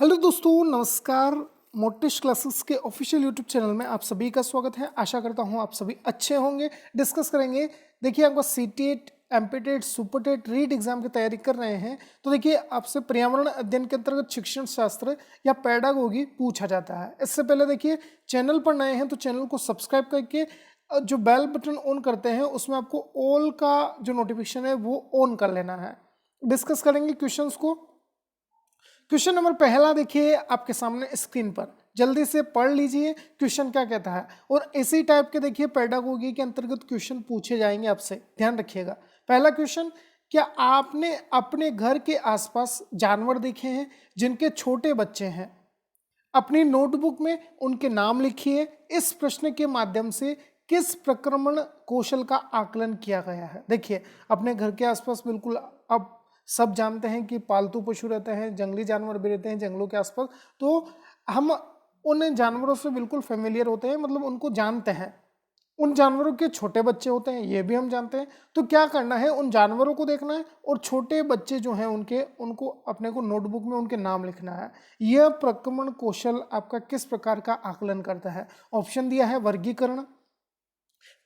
Hello दोस्तों, नमस्कार। मोटिश classes के ऑफिशियल यूट्यूब चैनल में आप सभी का स्वागत है। आशा करता हूं आप सभी अच्छे होंगे। डिस्कस करेंगे। देखिए, आपका CTET, MPTET, Super TET, REET exam की तैयारी कर रहे हैं तो देखिए, आपसे पर्यावरण अध्ययन के अंतर्गत शिक्षण शास्त्र या पेडागोगी पूछा जाता है। इससे पहले देखिए, चैनल पर नए हैं तो चैनल को सब्सक्राइब करके जो बेल बटन ऑन करते हैं उसमें आपको ऑल का जो नोटिफिकेशन है वो ऑन कर लेना है। डिस्कस करेंगे क्वेश्चंस को। क्वेश्चन नंबर पहला देखिए आपके सामने स्क्रीन पर, जल्दी से पढ़ लीजिए क्वेश्चन क्या कहता है। और इसी टाइप के देखिए पेडागोगी के अंतर्गत क्वेश्चन पूछे जाएंगे आपसे, ध्यान रखिएगा। पहला क्वेश्चन, क्या आपने अपने घर के आसपास जानवर देखे हैं जिनके छोटे बच्चे हैं? अपनी नोटबुक में उनके नाम लिखिए। इस प्रश्न के माध्यम से किस प्रक्रमण कौशल का आकलन किया गया है? देखिए, अपने घर के आसपास बिल्कुल अब सब जानते हैं कि पालतू पशु रहते हैं, जंगली जानवर भी रहते हैं जंगलों के आसपास, तो हम उन जानवरों से बिल्कुल फेमिलियर होते हैं, मतलब उनको जानते हैं। उन जानवरों के छोटे बच्चे होते हैं, ये भी हम जानते हैं। तो क्या करना है, उन जानवरों को देखना है और छोटे बच्चे जो हैं उनके, उनको अपने को नोटबुक में उनके नाम लिखना है। यह प्रक्रमण कौशल आपका किस प्रकार का आकलन करता है? ऑप्शन दिया है वर्गीकरण,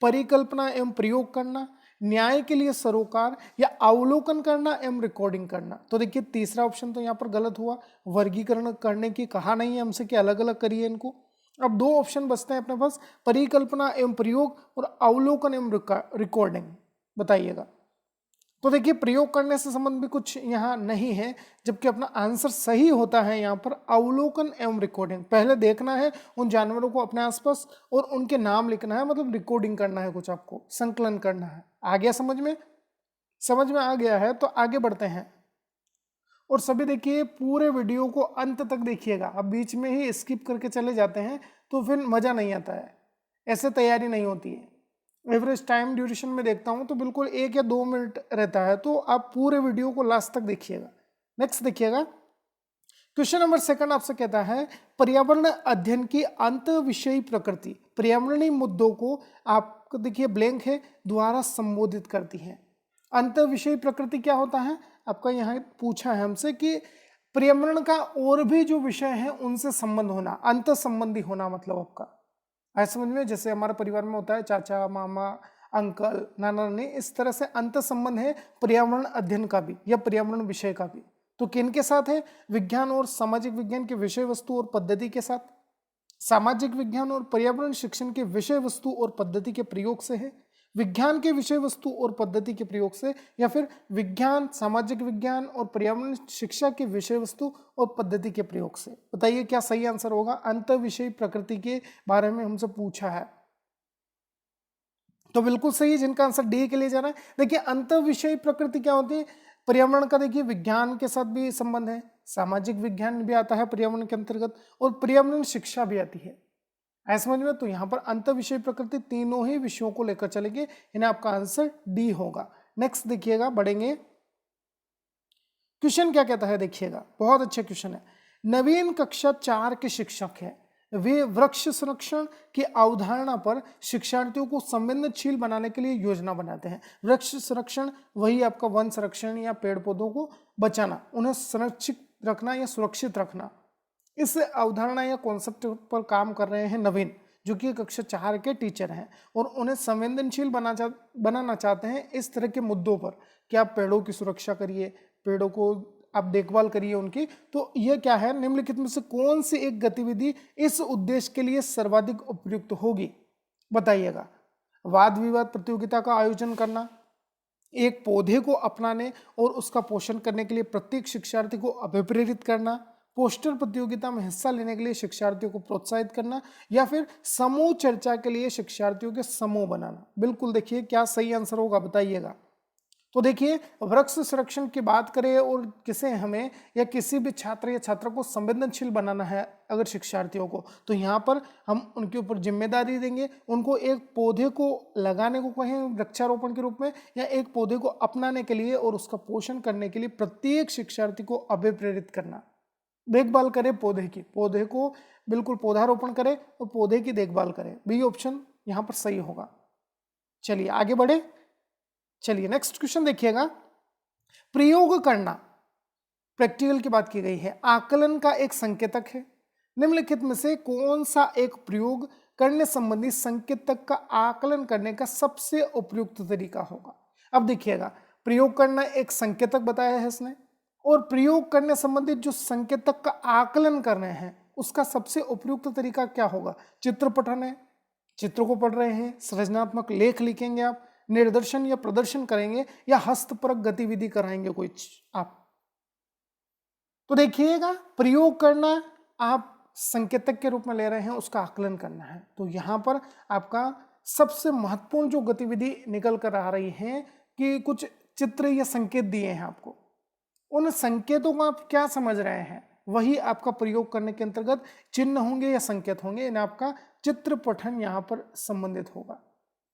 परिकल्पना एवं प्रयोग करना, न्याय के लिए सरोकार, या अवलोकन करना एवं रिकॉर्डिंग करना। तो देखिए, तीसरा ऑप्शन तो यहाँ पर गलत हुआ। वर्गीकरण करने की कहा नहीं है हमसे कि अलग अलग करिए इनको। अब दो ऑप्शन बचते हैं अपने पास, परिकल्पना एवं प्रयोग और अवलोकन एवं रिकॉर्डिंग। बताइएगा। तो देखिए, प्रयोग करने से संबंध भी कुछ यहाँ नहीं है, जबकि अपना आंसर सही होता है यहाँ पर अवलोकन एवं रिकॉर्डिंग। पहले देखना है उन जानवरों को अपने आसपास और उनके नाम लिखना है, मतलब रिकॉर्डिंग करना है, कुछ आपको संकलन करना है। आ गया समझ में? समझ में आ गया है तो आगे बढ़ते हैं। और सभी देखिए, पूरे वीडियो को अंत तक देखिएगा। अब बीच में ही स्किप करके चले जाते हैं तो फिर मजा नहीं आता है, ऐसे तैयारी नहीं होती है। एवरेज टाइम ड्यूरेशन में देखता हूं तो बिल्कुल 1 या 2 मिनट रहता है, तो आप पूरे वीडियो को लास्ट तक देखिएगा। नेक्स्ट देखिएगा। क्वेश्चन नंबर सेकंड आपसे कहता है, पर्यावरण अध्ययन की अंत विषयी प्रकृति पर्यावरणीय मुद्दों को, आपको देखिए ब्लैंक है, द्वारा संबोधित करती है। अंत विषयी प्रकृति क्या होता है? आपका यहाँ पूछा है हमसे कि पर्यावरण का और भी जो विषय है उनसे संबंध होना, अंत संबंधी होना, मतलब आपका ऐसा समझ में। जैसे हमारे परिवार में होता है चाचा, मामा, अंकल, नाना नानी, इस तरह से अंत संबंध है पर्यावरण अध्ययन का भी या पर्यावरण विषय का भी। तो किन के साथ है? विज्ञान और सामाजिक विज्ञान के विषय वस्तु और पद्धति के साथ, सामाजिक विज्ञान और पर्यावरण शिक्षण के विषय वस्तु और पद्धति के प्रयोग से है, विज्ञान के विषय वस्तु और पद्धति के प्रयोग से, या फिर विज्ञान, सामाजिक विज्ञान और पर्यावरण शिक्षा के विषय वस्तु और पद्धति के प्रयोग से। बताइए क्या सही आंसर होगा? अंत विषय प्रकृति के बारे में हमसे पूछा है, तो बिल्कुल सही है जिनका आंसर डी के लिए जा रहा है। देखिए, अंत विषय प्रकृति क्या होती है? पर्यावरण का देखिए विज्ञान के साथ भी संबंध है, सामाजिक विज्ञान भी आता है पर्यावरण के अंतर्गत, और पर्यावरण शिक्षा भी आती है। ऐसा समझ में? तो यहाँ पर अंत विषय प्रकृति तीनों ही विषयों को लेकर चलेंगे, इन्हें आपका आंसर डी होगा। नेक्स्ट देखिएगा, बढ़ेंगे। क्वेश्चन क्या कहता है देखिएगा, बहुत अच्छा क्वेश्चन है। नवीन कक्षा 4 के शिक्षक है, वे वृक्ष संरक्षण की अवधारणा पर शिक्षार्थियों को संवेदनशील बनाने के लिए योजना बनाते हैं। वृक्ष संरक्षण वही आपका वन संरक्षण या पेड़ पौधों को बचाना, उन्हें संरक्षित रखना या सुरक्षित रखना। इस अवधारणा या कॉन्सेप्ट पर काम कर रहे हैं नवीन, जो कि कक्षा 4 के टीचर हैं, और उन्हें संवेदनशील बनाना चाहते हैं इस तरह के मुद्दों पर कि आप पेड़ों की सुरक्षा करिए, पेड़ों को आप देखभाल करिए उनकी। तो यह क्या है, निम्नलिखित में से कौन सी एक गतिविधि इस उद्देश्य के लिए सर्वाधिक उपयुक्त होगी? बताइएगा। वाद विवाद प्रतियोगिता का आयोजन करना, एक पौधे को अपनाने और उसका पोषण करने के लिए प्रत्येक शिक्षार्थी को अभिप्रेरित करना, पोस्टर प्रतियोगिता में हिस्सा लेने के लिए शिक्षार्थियों को प्रोत्साहित करना, या फिर समूह चर्चा के लिए शिक्षार्थियों के समूह बनाना। बिल्कुल देखिए क्या सही आंसर होगा, बताइएगा। तो देखिए, वृक्ष संरक्षण की बात करें और किसे हमें या किसी भी छात्र या छात्रा को संवेदनशील बनाना है अगर शिक्षार्थियों को, तो यहाँ पर हम उनके ऊपर जिम्मेदारी देंगे, उनको एक पौधे को लगाने को कहें वृक्षारोपण के रूप में, या एक पौधे को अपनाने के लिए और उसका पोषण करने के लिए प्रत्येक शिक्षार्थी को अभिप्रेरित करना। देखभाल करें पौधे की, पौधे को बिल्कुल पौधारोपण करें और पौधे की देखभाल करें। बी ऑप्शन यहाँ पर सही होगा। चलिए आगे बढ़े। चलिए नेक्स्ट क्वेश्चन देखिएगा। प्रयोग करना, प्रैक्टिकल की बात की गई है। आकलन का एक संकेतक है। निम्नलिखित में से कौन सा एक प्रयोग करने संबंधी संकेतक का आकलन करने का सबसे उपयुक्त तरीका होगा। अब देखिएगा, प्रयोग करना एक संकेतक बताया है इसने, और प्रयोग करने संबंधित जो संकेतक का आकलन कर रहे हैं उसका सबसे उपयुक्त तरीका क्या होगा। चित्र पठन है, चित्र को पढ़ रहे हैं, सृजनात्मक लेख लिखेंगे आप, निर्देशन या प्रदर्शन करेंगे, या हस्तपरक गतिविधि कराएंगे कोई आप। तो देखिएगा, प्रयोग करना आप संकेतक के रूप में ले रहे हैं, उसका आकलन करना है। तो यहाँ पर आपका सबसे महत्वपूर्ण जो गतिविधि निकल कर आ रही है कि कुछ चित्र या संकेत दिए हैं आपको, उन संकेतों को आप क्या समझ रहे हैं, वही आपका प्रयोग करने के अंतर्गत चिन्ह होंगे या संकेत होंगे। इन्हें आपका चित्र पठन यहाँ पर संबंधित होगा।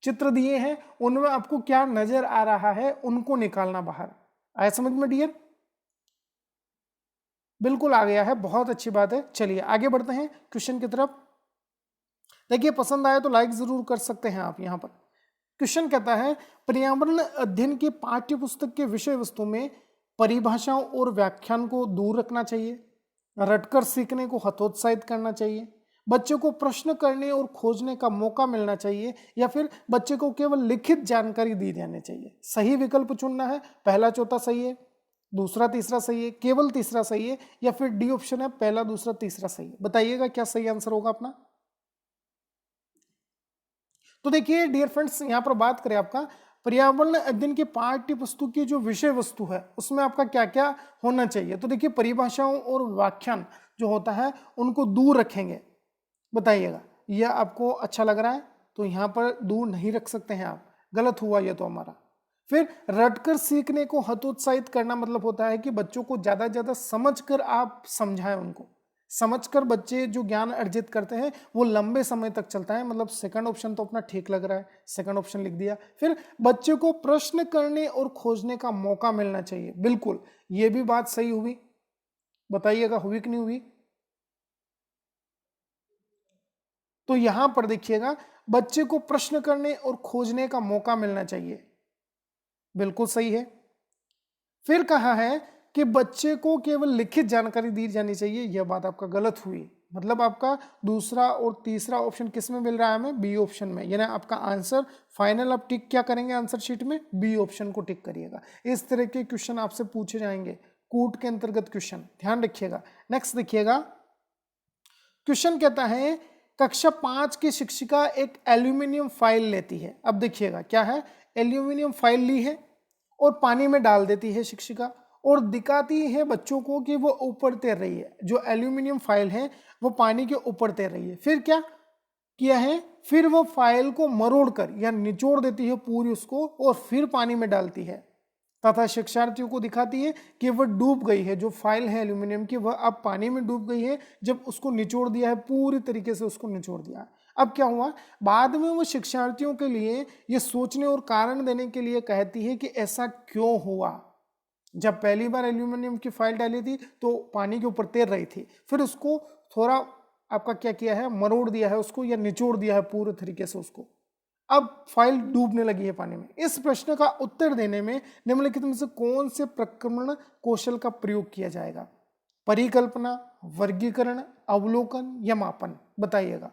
चित्र दिए हैं, उनमें आपको क्या नजर आ रहा है उनको निकालना बाहर। आया समझ में डियर? बिल्कुल आ गया है, बहुत अच्छी बात है। चलिए आगे बढ़ते हैं क्वेश्चन की तरफ। देखिए, पसंद आए तो लाइक जरूर कर सकते हैं आप। यहाँ पर क्वेश्चन कहता है, पर्यावरण अध्ययन के पाठ्य पुस्तक के विषय वस्तु में परिभाषाओं और व्याख्यान को दूर रखना चाहिए, रटकर सीखने को हतोत्साहित करना चाहिए, बच्चे को प्रश्न करने और खोजने का मौका मिलना चाहिए, या फिर बच्चे को केवल लिखित जानकारी दी जानी चाहिए। सही विकल्प चुनना है। पहला चौथा सही है, दूसरा तीसरा सही है, केवल तीसरा सही है, या फिर डी ऑप्शन है, पहला दूसरा तीसरा सही है। बताइएगा क्या सही आंसर होगा अपना। तो देखिए डियर फ्रेंड्स, यहां पर बात करें आपका पर्यावरण अध्ययन के पाठ्य पुस्तक की जो विषय वस्तु है उसमें आपका क्या क्या होना चाहिए। तो देखिए, परिभाषाओं और व्याख्यान जो होता है उनको दूर रखेंगे। बताइएगा, यह आपको अच्छा लग रहा है? तो यहां पर दूर नहीं रख सकते हैं आप, गलत हुआ यह तो हमारा। फिर रटकर सीखने को हतोत्साहित करना मतलब होता है कि बच्चों को ज्यादा से ज्यादा समझकर आप समझाएं उनको। समझकर बच्चे जो ज्ञान अर्जित करते हैं वो लंबे समय तक चलता है। मतलब सेकंड ऑप्शन तो अपना ठीक लग रहा है, सेकंड ऑप्शन लिख दिया। फिर बच्चे को प्रश्न करने और खोजने का मौका मिलना चाहिए। बिल्कुल, ये भी बात सही हुई। बताइएगा हुई कि नहीं हुई। तो यहां पर देखिएगा, बच्चे को प्रश्न करने और खोजने का मौका मिलना चाहिए, बिल्कुल सही है। फिर कहा है कि बच्चे को केवल लिखित जानकारी दी जानी चाहिए, यह बात आपका गलत हुई। मतलब आपका दूसरा और तीसरा ऑप्शन किस में मिल रहा है हमें? बी ऑप्शन में। यानी आपका आंसर फाइनल आप टिक क्या करेंगे आंसर शीट में? बी ऑप्शन को टिक करिएगा। इस तरह के क्वेश्चन आपसे पूछे जाएंगे, कूट के अंतर्गत क्वेश्चन, ध्यान रखिएगा। नेक्स्ट देखिएगा, क्वेश्चन कहता है कक्षा 5 की शिक्षिका एक एल्यूमिनियम फाइल लेती है। अब देखिएगा क्या है, एल्यूमिनियम फाइल ली है और पानी में डाल देती है शिक्षिका, और दिखाती है बच्चों को कि वो ऊपर तैर रही है। जो एल्यूमिनियम फाइल है वो पानी के ऊपर तैर रही है। फिर क्या किया है, फिर वो फाइल को मरोड़ कर या निचोड़ देती है पूरी उसको, और फिर पानी में डालती है तथा शिक्षार्थियों को दिखाती है कि वह डूब गई है। जो फाइल है एल्यूमिनियम की वह अब पानी में डूब गई है, जब उसको निचोड़ दिया है, पूरी तरीके से उसको निचोड़ दिया। अब क्या हुआ, बाद में वो शिक्षार्थियों के लिए ये सोचने और कारण देने के लिए कहती है कि ऐसा क्यों हुआ। जब पहली बार एल्यूमिनियम की फाइल डाली थी तो पानी के ऊपर तैर रही थी, फिर उसको थोड़ा आपका क्या किया है, मरोड़ दिया है उसको या निचोड़ दिया है पूरे तरीके से उसको। अब फाइल डूबने लगी है पानी में। इस प्रश्न का उत्तर देने में निम्नलिखित में से कौन से प्रक्रमण कौशल का प्रयोग किया जाएगा? परिकल्पना, वर्गीकरण, अवलोकन या मापन? बताइएगा।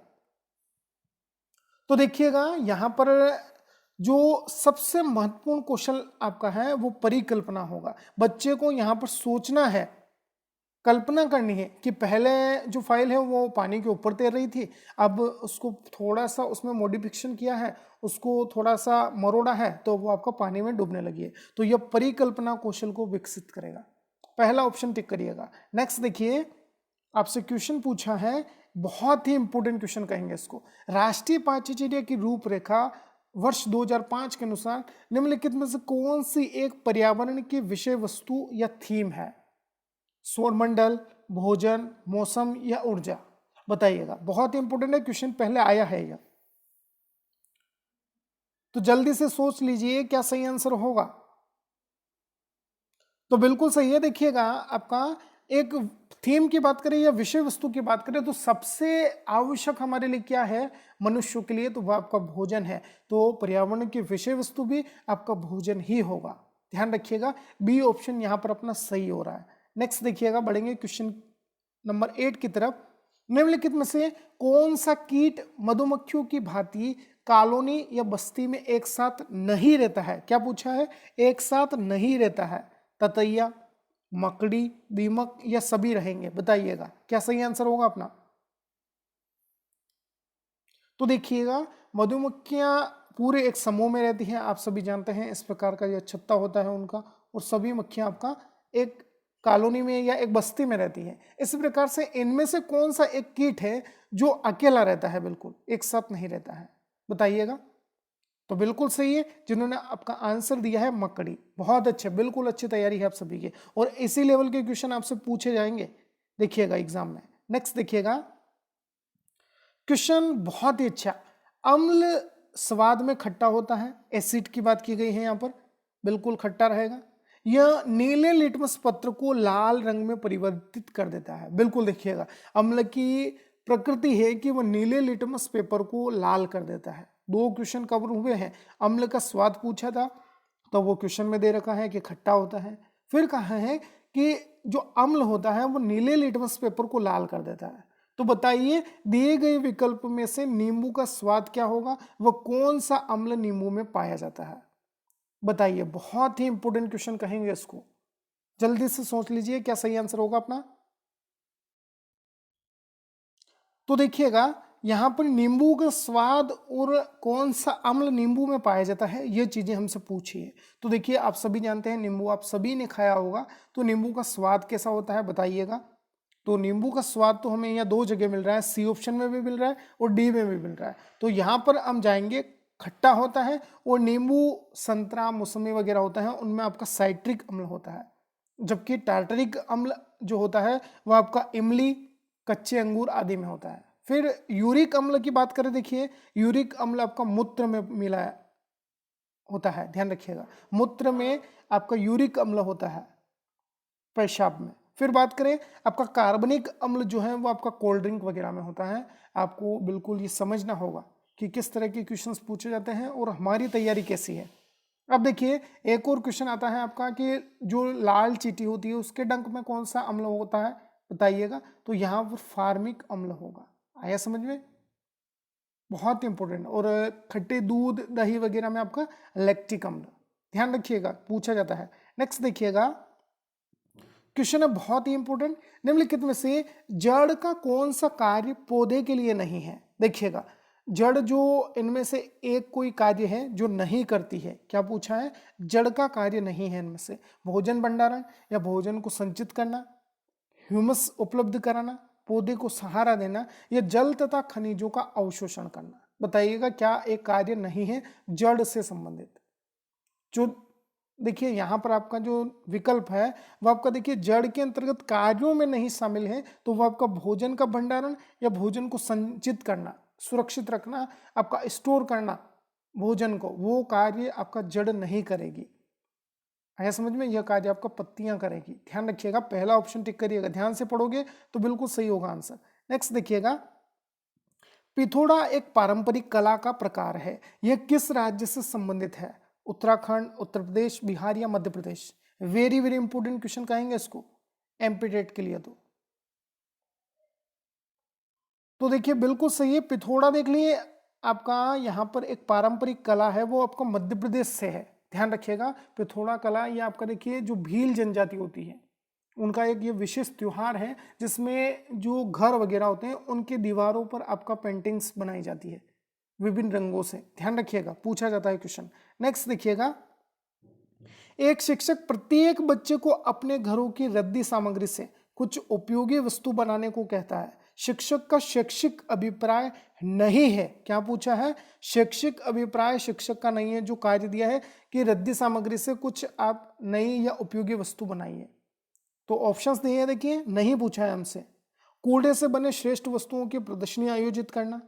तो देखिएगा, यहां पर जो सबसे महत्वपूर्ण कौशल आपका है वो परिकल्पना होगा। बच्चे को यहां पर सोचना है, कल्पना करनी है कि पहले जो फाइल है वो पानी के ऊपर तैर रही थी, अब उसको थोड़ा सा उसमें मॉडिफिकेशन किया है, उसको थोड़ा सा मरोड़ा है, तो वो आपका पानी में डूबने लगी है। तो यह परिकल्पना कौशल को विकसित करेगा। पहला ऑप्शन टिक करिएगा। नेक्स्ट देखिए, आपसे क्वेश्चन पूछा है, बहुत ही इंपॉर्टेंट क्वेश्चन कहेंगे इसको। राष्ट्रीय पाठ्यचर्या की रूपरेखा वर्ष 2005 के अनुसार निम्नलिखित में से कौन सी एक पर्यावरण की विषय वस्तु या थीम है? सौरमंडल, भोजन, मौसम या ऊर्जा? बताइएगा। बहुत ही इंपॉर्टेंट है क्वेश्चन, पहले आया है यह, तो जल्दी से सोच लीजिए क्या सही आंसर होगा। तो बिल्कुल सही है। देखिएगा, आपका एक थीम की बात करें या विषय वस्तु की बात करें तो सबसे आवश्यक हमारे लिए क्या है मनुष्यों के लिए? तो वह आपका भोजन है। तो पर्यावरण की विषय वस्तु भी आपका भोजन ही होगा। ध्यान रखिएगा, बी ऑप्शन यहां पर अपना सही हो रहा है। नेक्स्ट देखिएगा, बढ़ेंगे क्वेश्चन नंबर 8 की तरफ। निम्नलिखित में से कौन सा कीट मधुमक्खियों की भांति कॉलोनी या बस्ती में एक साथ नहीं रहता है? क्या पूछा है? एक साथ नहीं रहता है। ततैया, मकड़ी, दीमक या सभी रहेंगे? बताइएगा क्या सही आंसर होगा अपना। तो देखिएगा, मधुमक्खियां पूरे एक समूह में रहती हैं, आप सभी जानते हैं इस प्रकार का जो छत्ता होता है उनका, और सभी मक्खियां आपका एक कॉलोनी में या एक बस्ती में रहती है। इसी प्रकार से इनमें से कौन सा एक कीट है जो अकेला रहता है, बिल्कुल एक साथ नहीं रहता है? बताइएगा। तो बिल्कुल सही है, जिन्होंने आपका आंसर दिया है मकड़ी। बहुत अच्छे, बिल्कुल अच्छी तैयारी है आप सभी की, और इसी लेवल के क्वेश्चन आपसे पूछे जाएंगे देखिएगा एग्जाम में। नेक्स्ट देखिएगा क्वेश्चन, बहुत ही अच्छा। अम्ल स्वाद में खट्टा होता है, एसिड की बात की गई है यहाँ पर, बिल्कुल खट्टा रहेगा। यह नीले लिटमस पत्र को लाल रंग में परिवर्तित कर देता है। बिल्कुल देखिएगा, अम्ल की प्रकृति है कि वह नीले लिटमस पेपर को लाल कर देता है। 2 क्वेश्चन कवर हुए हैं। अम्ल का स्वाद पूछा था, तो वो क्वेश्चन में दे रखा है कि खट्टा होता है। फिर कहा है कि जो अम्ल होता है वो नीले लिटमस पेपर को लाल कर देता है। तो बताइए, दिए गए विकल्प में से नींबू का स्वाद क्या होगा? वह कौन सा अम्ल नींबू में पाया जाता है? बताइए, बहुत ही इंपॉर्टेंट क्वेश्चन कहेंगे इसको, जल्दी से सोच लीजिए क्या सही आंसर होगा अपना। तो देखिएगा, यहां पर नींबू का स्वाद और कौन सा अम्ल नींबू में पाया जाता है, ये चीजें हमसे पूछी है। तो देखिए, आप सभी जानते हैं नींबू आप सभी ने खाया होगा, तो नींबू का स्वाद कैसा होता है बताइएगा। तो नींबू का स्वाद तो हमें यहाँ 2 जगह मिल रहा है, सी ऑप्शन में भी मिल रहा है और डी में भी मिल रहा है। तो यहाँ पर हम जाएंगे, खट्टा होता है, और नींबू, संतरा, मौसमी वगैरह होता है उनमें आपका साइट्रिक अम्ल होता है, जबकि टार्टरिक अम्ल जो होता है वह आपका इमली, कच्चे अंगूर आदि में होता है। फिर यूरिक अम्ल की बात करें, देखिए यूरिक अम्ल आपका मूत्र में मिला होता है, ध्यान रखिएगा, मूत्र में आपका यूरिक अम्ल होता है, पेशाब में। फिर बात करें आपका कार्बनिक अम्ल जो है वो आपका कोल्ड ड्रिंक वगैरह में होता है। आपको बिल्कुल ये समझना होगा कि किस तरह के क्वेश्चंस पूछे जाते हैं और हमारी तैयारी कैसी है। अब देखिए, एक और क्वेश्चन आता है आपका कि जो लाल चींटी होती है उसके डंक में कौन सा अम्ल होता है, बताइएगा। तो यहाँ पर फार्मिक अम्ल होगा। आया समझ में? बहुत इंपॉर्टेंट। और खट्टे दूध, दही वगैरह में आपका लैक्टिक अम्ल, ध्यान रखिएगा, पूछा जाता है। नेक्स्ट देखिएगा, क्वेश्चन है बहुत ही इंपॉर्टेंट। निम्नलिखित में से जड़ का कौन सा कार्य पौधे के लिए नहीं है? देखिएगा, जड़ जो इनमें से एक कोई कार्य है जो नहीं करती है, क्या पूछा है? जड़ का कार्य नहीं है इनमें से भोजन भंडारण या भोजन को संचित करना, ह्यूमस उपलब्ध कराना, पौधे को सहारा देना, या जल तथा खनिजों का अवशोषण करना। बताइएगा क्या एक कार्य नहीं है जड़ से संबंधित? जो देखिए यहाँ पर आपका जो विकल्प है वो आपका देखिए जड़ के अंतर्गत कार्यों में नहीं शामिल है, तो वो आपका भोजन का भंडारण या भोजन को संचित करना, सुरक्षित रखना, आपका स्टोर करना भोजन को, वो कार्य आपका जड़ नहीं करेगी। आया समझ में? यह कार्य आपका पत्तियां करेगी। ध्यान रखिएगा, पहला ऑप्शन टिक करिएगा, ध्यान से पढ़ोगे तो बिल्कुल सही होगा आंसर। नेक्स्ट देखिएगा, पिथोड़ा एक पारंपरिक कला का प्रकार है, यह किस राज्य से संबंधित है? उत्तराखंड, उत्तर प्रदेश, बिहार या Madhya Pradesh? Very very important question कहेंगे इसको एमपीटेट के लिए। तो देखिए बिल्कुल सही है, पिथोड़ा देख लिए आपका यहाँ पर एक पारंपरिक कला है, वो आपका मध्य प्रदेश से है। ध्यान रखिएगा, पिथोड़ा कला ये आपका देखिए जो भील जनजाति होती है उनका एक ये विशेष त्योहार है, जिसमें जो घर वगैरह होते हैं उनके दीवारों पर आपका पेंटिंग्स बनाई जाती है विभिन्न रंगों से। ध्यान रखिएगा, पूछा जाता है क्वेश्चन। नेक्स्ट देखिएगा, एक शिक्षक प्रत्येक बच्चे को अपने घरों की रद्दी सामग्री से कुछ उपयोगी वस्तु बनाने को कहता है। शिक्षक का शैक्षिक अभिप्राय नहीं है, क्या पूछा है? शैक्षिक अभिप्राय शिक्षक का नहीं है, जो कार्य दिया है कि रद्दी सामग्री से कुछ आप नई या उपयोगी वस्तु बनाइए। तो ऑप्शंस दिए हैं, देखिए, नहीं पूछा है हमसे। कूड़े से बने श्रेष्ठ वस्तुओं की प्रदर्शनी आयोजित करना,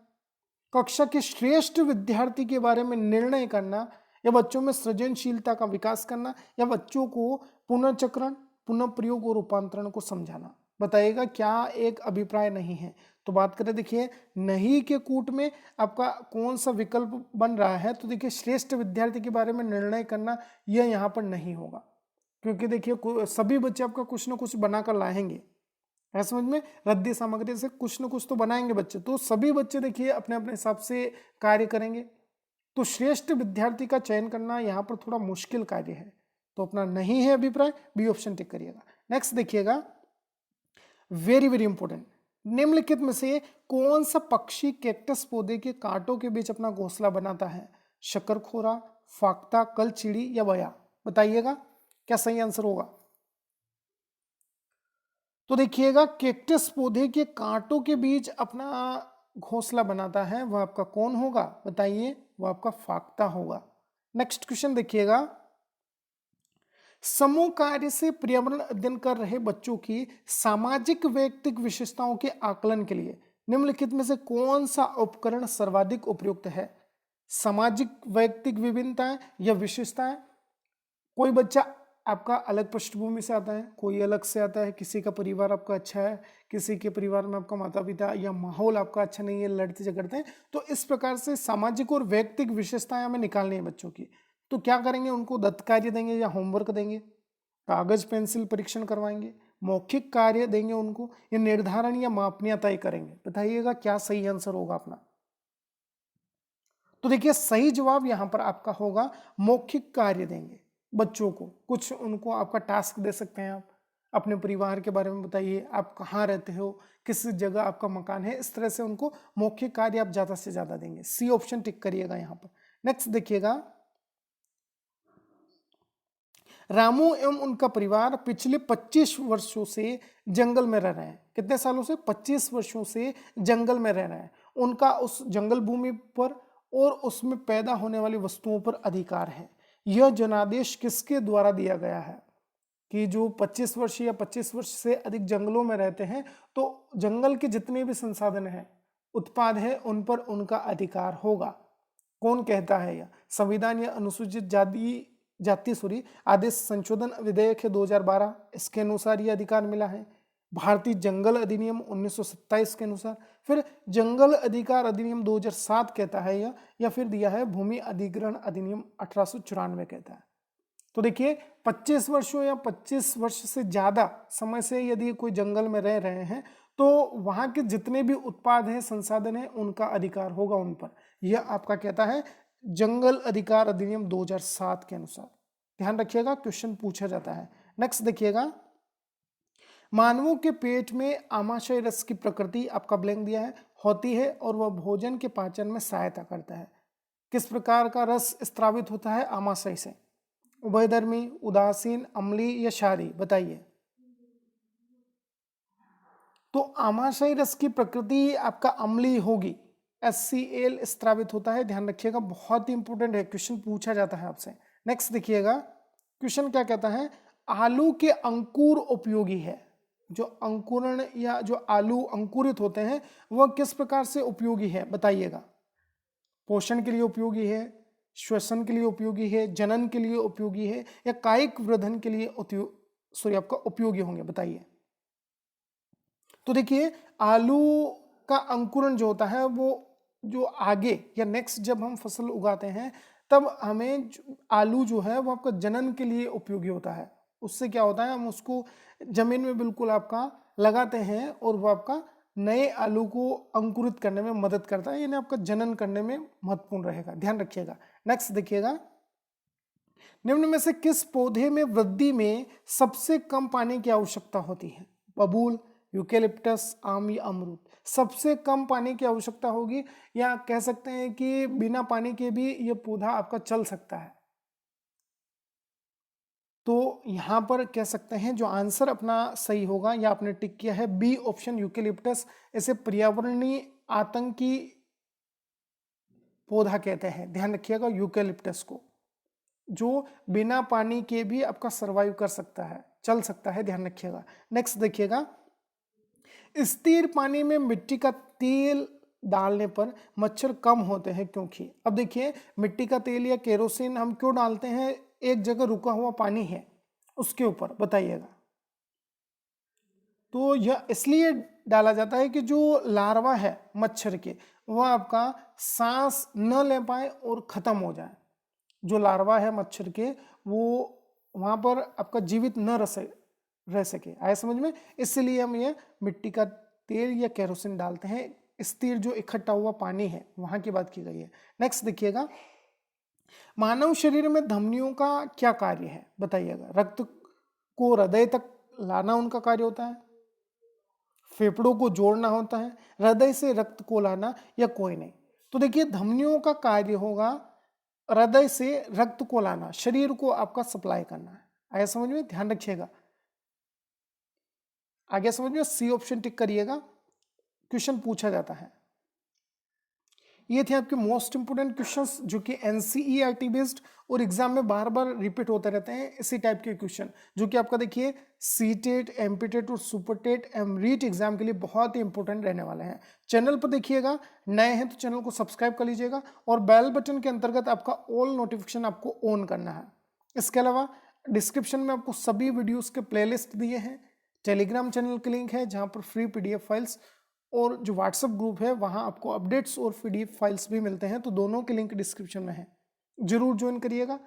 कक्षा के श्रेष्ठ विद्यार्थी के बारे में निर्णय करना, या बच्चों में सृजनशीलता का विकास करना, या बच्चों को पुनर्चक्रण, पुनः प्रयोग और रूपांतरण को समझाना। बताइएगा क्या एक अभिप्राय नहीं है? तो बात करें, देखिए नहीं के कूट में आपका कौन सा विकल्प बन रहा है? तो देखिए श्रेष्ठ विद्यार्थी के बारे में निर्णय करना, यह यहाँ पर नहीं होगा। क्योंकि देखिए सभी बच्चे आपका कुछ ना कुछ बनाकर लाएंगे, है समझ में। रद्दी सामग्री से कुछ ना कुछ तो बनाएंगे बच्चे, तो सभी बच्चे देखिए अपने अपने हिसाब से कार्य करेंगे। तो श्रेष्ठ विद्यार्थी का चयन करना यहाँ पर थोड़ा मुश्किल कार्य है, तो अपना नहीं है अभिप्राय, बी ऑप्शन टिक करिएगा। नेक्स्ट देखिएगा, वेरी वेरी इंपॉर्टेंट, निम्नलिखित में से कौन सा पक्षी कैक्टस पौधे के कांटों के बीच अपना घोंसला बनाता है? शकरखोरा, फाख्ता, कलचीड़ी या बया? बताइएगा क्या सही आंसर होगा। तो देखिएगा, कैक्टस पौधे के कांटों के बीच अपना घोंसला बनाता है, वह आपका कौन होगा? बताइए, वह आपका फाख्ता होगा। नेक्स्ट क्वेश्चन देखिएगा, समूह कार्य से पर्यावरण अध्ययन कर रहे बच्चों की सामाजिक वैयक्तिक विशेषताओं के आकलन के लिए निम्नलिखित में से कौन सा उपकरण सर्वाधिक उपयुक्त है? सामाजिक वैयक्तिक विभिन्नताएं या विशेषताएं। कोई बच्चा आपका अलग पृष्ठभूमि से आता है, कोई अलग से आता है, किसी का परिवार आपका अच्छा है, किसी के परिवार में आपका माता पिता या माहौल आपका अच्छा नहीं है, लड़ते झगड़ते हैं। तो इस प्रकार से सामाजिक और वैयक्तिक विशेषताएं हमें निकालनी है बच्चों की। तो क्या करेंगे, उनको दत्त कार्य देंगे या होमवर्क देंगे, कागज पेंसिल परीक्षण करवाएंगे, मौखिक कार्य देंगे उनको, या निर्धारण या मापनियां तय करेंगे? बताइएगा क्या सही आंसर होगा अपना। तो देखिए सही जवाब यहां पर आपका होगा मौखिक कार्य देंगे बच्चों को। कुछ उनको आपका टास्क दे सकते हैं, आप अपने परिवार के बारे में बताइए, आप कहाँ रहते हो, किस जगह आपका मकान है, इस तरह से उनको मौखिक कार्य आप ज्यादा से ज्यादा देंगे। सी ऑप्शन टिक करिएगा यहां पर। नेक्स्ट देखिएगा, रामू एवं उनका परिवार पिछले 25 वर्षों से जंगल में रह रहे हैं। कितने सालों से? 25 वर्षों से जंगल में रह रहे हैं। उनका उस जंगल भूमि पर और उसमें पैदा होने वाली वस्तुओं पर अधिकार है। यह जनादेश किसके द्वारा दिया गया है? कि जो 25 वर्ष या 25 वर्ष से अधिक जंगलों में रहते हैं, तो जंगल के जितने भी संसाधन हैं, उत्पाद है, उन पर उनका अधिकार होगा। कौन कहता है यह? संविधान या अनुसूचित जाति आदेश संशोधन विधेयक है 2012, इसके अनुसार यह अधिकार मिला है। भारतीय जंगल अधिनियम 1927 के अनुसार, फिर जंगल अधिकार अधिनियम 2007 कहता है यह, या फिर दिया है भूमि अधिग्रहण अधिनियम 1894 कहता है। तो देखिए 25 वर्षों या 25 वर्ष से ज्यादा समय से यदि कोई जंगल में रह रहे हैं, तो वहां के जितने भी उत्पाद हैं, संसाधन हैं, उनका अधिकार होगा उन पर। यह आपका कहता है जंगल अधिकार अधिनियम 2007 के अनुसार। ध्यान रखिएगा, क्वेश्चन पूछा जाता है। नेक्स्ट देखिएगा, मानवों के पेट में आमाशय रस की प्रकृति आपका ब्लैंक दिया है, होती है और वह भोजन के पाचन में सहायता करता है। किस प्रकार का रस स्त्रावित होता है आमाशय से? उभयधर्मी, उदासीन, अम्लीय या क्षारीय? बताइए। तो आमाशय रस की प्रकृति आपका अम्लीय होगी, HCl स्त्रावित होता है। ध्यान रखिएगा, बहुत ही इंपॉर्टेंट है, क्वेश्चन पूछा जाता है आपसे। नेक्स्ट देखिएगा, क्वेश्चन क्या कहता है, आलू के अंकुर उपयोगी है। जो अंकुरण या जो आलू अंकुरित होते हैं वह किस प्रकार से उपयोगी है? बताइएगा। पोषण के लिए उपयोगी है, श्वसन के लिए उपयोगी है, जनन के लिए उपयोगी है, या कायिक वर्धन के लिए आपका उपयोगी होंगे? बताइए। तो देखिए आलू का अंकुरण जो होता है वो जो आगे या नेक्स्ट जब हम फसल उगाते हैं, तब हमें आलू जो है वो आपका जनन के लिए उपयोगी होता है। उससे क्या होता है, हम उसको जमीन में बिल्कुल आपका लगाते हैं और वो आपका नए आलू को अंकुरित करने में मदद करता है, यानी आपका जनन करने में महत्वपूर्ण रहेगा। ध्यान रखिएगा। नेक्स्ट देखिएगा, निम्न में से किस पौधे में वृद्धि में सबसे कम पानी की आवश्यकता होती है? बबूल, यूकेलिप्टस, आम या अमरूद? सबसे कम पानी की आवश्यकता होगी, या कह सकते हैं कि बिना पानी के भी यह पौधा आपका चल सकता है। तो यहां पर कह सकते हैं जो आंसर अपना सही होगा, या आपने टिक किया है बी ऑप्शन यूकेलिप्टस। इसे पर्यावरणीय आतंकी पौधा कहते हैं। ध्यान रखिएगा यूकेलिप्टस को, जो बिना पानी के भी आपका सरवाइव कर सकता है, चल सकता है। ध्यान रखिएगा। नेक्स्ट देखिएगा, स्थिर पानी में मिट्टी का तेल डालने पर मच्छर कम होते हैं, क्योंकि? अब देखिए, मिट्टी का तेल या केरोसिन हम क्यों डालते हैं? एक जगह रुका हुआ पानी है उसके ऊपर, बताइएगा। तो यह इसलिए डाला जाता है कि जो लार्वा है मच्छर के, वह आपका सांस न ले पाए और खत्म हो जाए। जो लार्वा है मच्छर के, वो वहाँ पर आपका जीवित न रह सके। आया समझ में? इसलिए हम ये मिट्टी का तेल या केरोसिन डालते हैं। स्थिर जो इकट्ठा हुआ पानी है वहाँ की बात की गई है। नेक्स्ट देखिएगा, मानव शरीर में धमनियों का क्या कार्य है बताइएगा। रक्त को हृदय तक लाना उनका कार्य होता है, फेफड़ों को जोड़ना होता है, हृदय से रक्त को लाना, या कोई नहीं। तो देखिए धमनियों का कार्य होगा हृदय से रक्त को लाना, शरीर को आपका सप्लाई करना है। आया समझ में? ध्यान रखिएगा। आगे समझ में? सी ऑप्शन टिक करिएगा, क्वेश्चन पूछा जाता है। ये थे आपके मोस्ट इंपोर्टेंट क्वेश्चंस जो कि एनसीईआरटी बेस्ड और एग्जाम में बार बार रिपीट होते रहते हैं। इसी टाइप के क्वेश्चन जो कि आपका देखिए सीटेट, एमपीटेट और सुपरटेट एमरीट एग्जाम के लिए बहुत ही इंपॉर्टेंट रहने वाले हैं। चैनल पर देखिएगा, नए हैं तो चैनल को सब्सक्राइब कर लीजिएगा और बेल बटन के अंतर्गत आपका ऑल नोटिफिकेशन आपको ऑन करना है। इसके अलावा डिस्क्रिप्शन में आपको सभी वीडियोस के प्लेलिस्ट दिए हैं, टेलीग्राम चैनल की लिंक है जहाँ पर फ्री पीडीएफ फाइल्स, और जो व्हाट्सएप ग्रुप है वहाँ आपको अपडेट्स और पीडीएफ फाइल्स भी मिलते हैं। तो दोनों के लिंक डिस्क्रिप्शन में है, जरूर ज्वाइन करिएगा।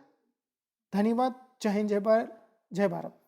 धन्यवाद। जय हिंद, जय भारत, जय भारत।